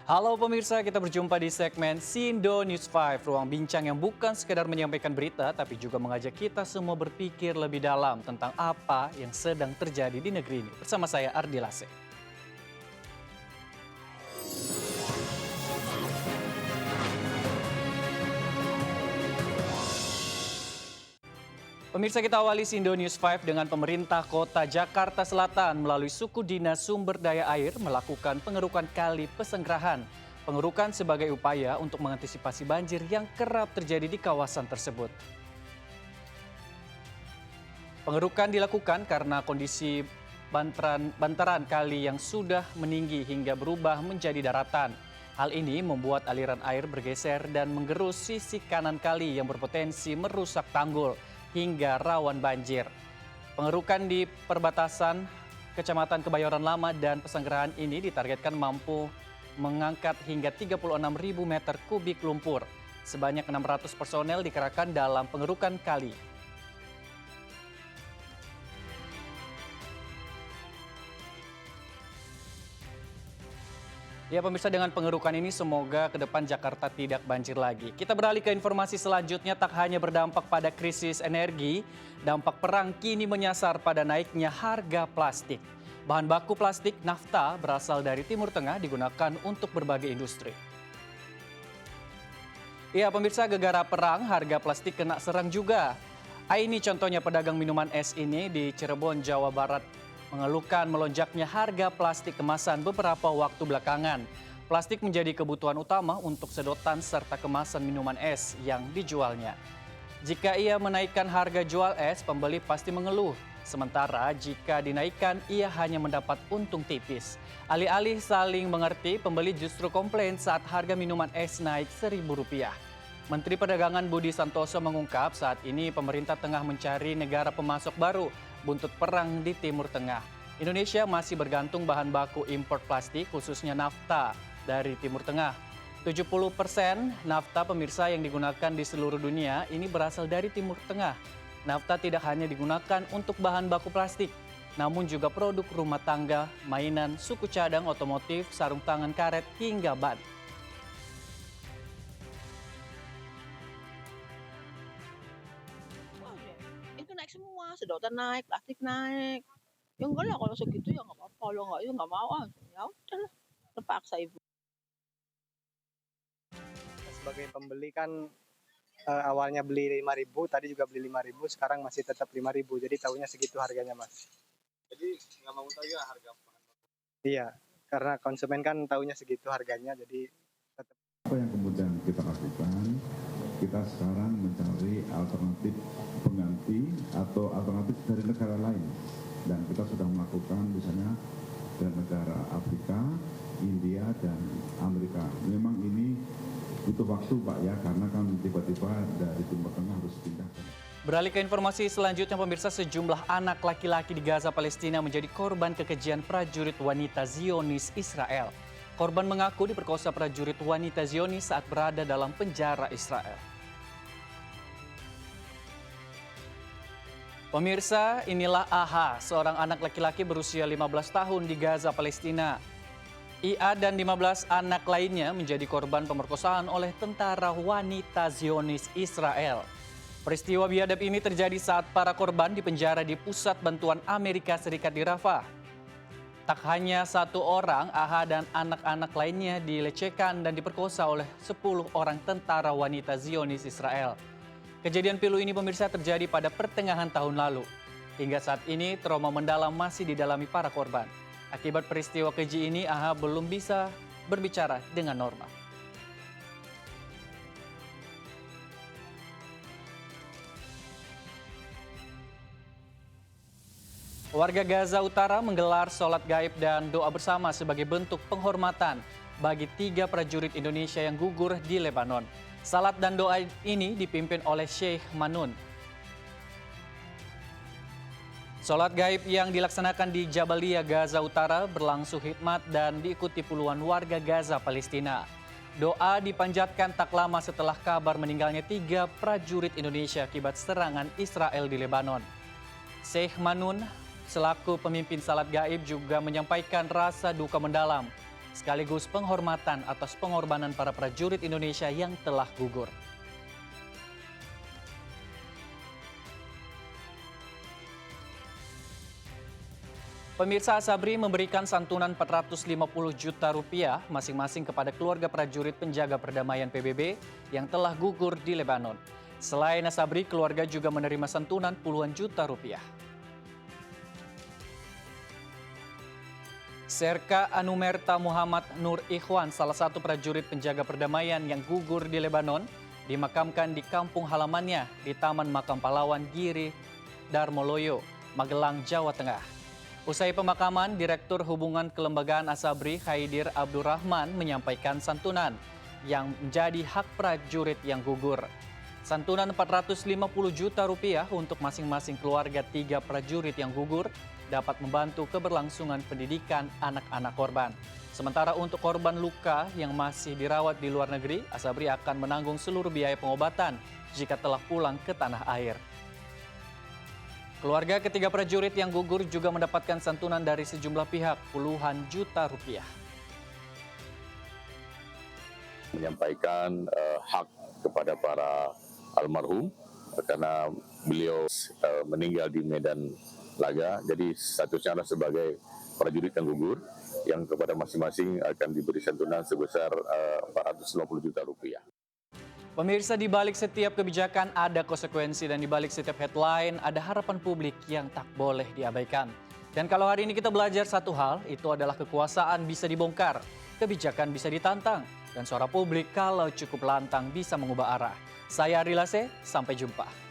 Halo pemirsa, kita berjumpa di segmen Sindo News 5, ruang bincang yang bukan sekedar menyampaikan berita, tapi juga mengajak kita semua berpikir lebih dalam tentang apa yang sedang terjadi di negeri ini. Bersama saya Ardi Lase. Pemirsa, kita awali Sindo News 5 dengan pemerintah kota Jakarta Selatan melalui suku dinas sumber daya air melakukan pengerukan kali Pesanggerahan. Pengerukan sebagai upaya untuk mengantisipasi banjir yang kerap terjadi di kawasan tersebut. Pengerukan dilakukan karena kondisi bantaran kali yang sudah meninggi hingga berubah menjadi daratan. Hal ini membuat aliran air bergeser dan menggerus sisi kanan kali yang berpotensi merusak tanggul hingga rawan banjir. Pengerukan di perbatasan Kecamatan Kebayoran Lama dan Pesanggerahan ini ditargetkan mampu mengangkat hingga 36.000 meter kubik lumpur. Sebanyak 600 personel dikerahkan dalam pengerukan kali. Ya pemirsa, dengan pengerukan ini semoga ke depan Jakarta tidak banjir lagi. Kita beralih ke informasi selanjutnya, tak hanya berdampak pada krisis energi, dampak perang kini menyasar pada naiknya harga plastik. Bahan baku plastik nafta berasal dari Timur Tengah digunakan untuk berbagai industri. Ya pemirsa, gegara perang harga plastik kena serang juga. Ini contohnya pedagang minuman es ini di Cirebon, Jawa Barat mengeluhkan melonjaknya harga plastik kemasan beberapa waktu belakangan. Plastik menjadi kebutuhan utama untuk sedotan serta kemasan minuman es yang dijualnya. Jika ia menaikkan harga jual es, pembeli pasti mengeluh. Sementara jika dinaikkan, ia hanya mendapat untung tipis. Alih-alih saling mengerti, pembeli justru komplain saat harga minuman es naik Rp1.000. Menteri Perdagangan Budi Santoso mengungkap saat ini pemerintah tengah mencari negara pemasok baru buntut perang di Timur Tengah. Indonesia masih bergantung bahan baku impor plastik, khususnya nafta dari Timur Tengah. 70% nafta pemirsa yang digunakan di seluruh dunia ini berasal dari Timur Tengah. Nafta tidak hanya digunakan untuk bahan baku plastik, namun juga produk rumah tangga, mainan, suku cadang, otomotif, sarung tangan karet, hingga ban. Itu naik semua, sedotan naik, plastik naik. Ya enggak lah kalau segitu ya nggak apa-apa, kalau nggak ya nggak mau ah. Ya udahlah, terpaksa ibu. Sebagai pembeli kan awalnya beli 5.000, tadi juga beli 5.000, sekarang masih tetap 5.000. Jadi tahunya segitu harganya, Mas. Jadi nggak mau tahu ya harga bahan baku. Iya, karena konsumen kan tahunya segitu harganya, jadi tetap. Apa yang kemudian kita lakukan? Kita sekarang mencari alternatif pengganti atau alternatif dari negara lain. Dan kita sudah melakukan misalnya dari negara Afrika, India, dan Amerika. Memang ini butuh waktu Pak ya, karena kan tiba-tiba dari Timur Tengah harus pindah. Beralih ke informasi selanjutnya pemirsa, sejumlah anak laki-laki di Gaza, Palestina menjadi korban kekejian prajurit wanita Zionis Israel. Korban mengaku diperkosa prajurit wanita Zionis saat berada dalam penjara Israel. Pemirsa, inilah AH, seorang anak laki-laki berusia 15 tahun di Gaza, Palestina. IA dan 15 anak lainnya menjadi korban pemerkosaan oleh tentara wanita Zionis Israel. Peristiwa biadab ini terjadi saat para korban dipenjara di pusat bantuan Amerika Serikat di Rafah. Tak hanya satu orang, AH dan anak-anak lainnya dilecehkan dan diperkosa oleh 10 orang tentara wanita Zionis Israel. Kejadian pilu ini pemirsa terjadi pada pertengahan tahun lalu. Hingga saat ini trauma mendalam masih didalami para korban. Akibat peristiwa keji ini, AH belum bisa berbicara dengan normal. Warga Gaza Utara menggelar sholat gaib dan doa bersama sebagai bentuk penghormatan bagi 3 prajurit Indonesia yang gugur di Lebanon. Salat dan doa ini dipimpin oleh Sheikh Manun. Sholat gaib yang dilaksanakan di Jabalia, Gaza Utara berlangsung hikmat dan diikuti puluhan warga Gaza, Palestina. Doa dipanjatkan tak lama setelah kabar meninggalnya 3 prajurit Indonesia akibat serangan Israel di Lebanon. Sheikh Manun selaku pemimpin salat gaib juga menyampaikan rasa duka mendalam sekaligus penghormatan atas pengorbanan para prajurit Indonesia yang telah gugur. Pemirsa, Asabri memberikan santunan 450 juta rupiah masing-masing kepada keluarga prajurit penjaga perdamaian PBB yang telah gugur di Lebanon. Selain Asabri, keluarga juga menerima santunan puluhan juta rupiah. Serka Anumerta Muhammad Nur Ikhwan, salah satu prajurit penjaga perdamaian yang gugur di Lebanon, dimakamkan di kampung halamannya di Taman Makam Pahlawan Giri Darmoloyo, Magelang, Jawa Tengah. Usai pemakaman, Direktur Hubungan Kelembagaan Asabri Khaidir Abdurrahman menyampaikan santunan yang menjadi hak prajurit yang gugur. Santunan 450 juta rupiah untuk masing-masing keluarga 3 prajurit yang gugur dapat membantu keberlangsungan pendidikan anak-anak korban. Sementara untuk korban luka yang masih dirawat di luar negeri, Asabri akan menanggung seluruh biaya pengobatan jika telah pulang ke tanah air. Keluarga ketiga prajurit yang gugur juga mendapatkan santunan dari sejumlah pihak puluhan juta rupiah. Menyampaikan hak kepada para almarhum karena beliau meninggal di medan laga, jadi statusnya adalah sebagai prajurit yang gugur yang kepada masing-masing akan diberi santunan sebesar 450 juta rupiah. Pemirsa, di balik setiap kebijakan ada konsekuensi dan di balik setiap headline ada harapan publik yang tak boleh diabaikan. Dan kalau hari ini kita belajar satu hal, itu adalah kekuasaan bisa dibongkar, kebijakan bisa ditantang, dan suara publik kalau cukup lantang bisa mengubah arah. Saya Ari Lase, sampai jumpa.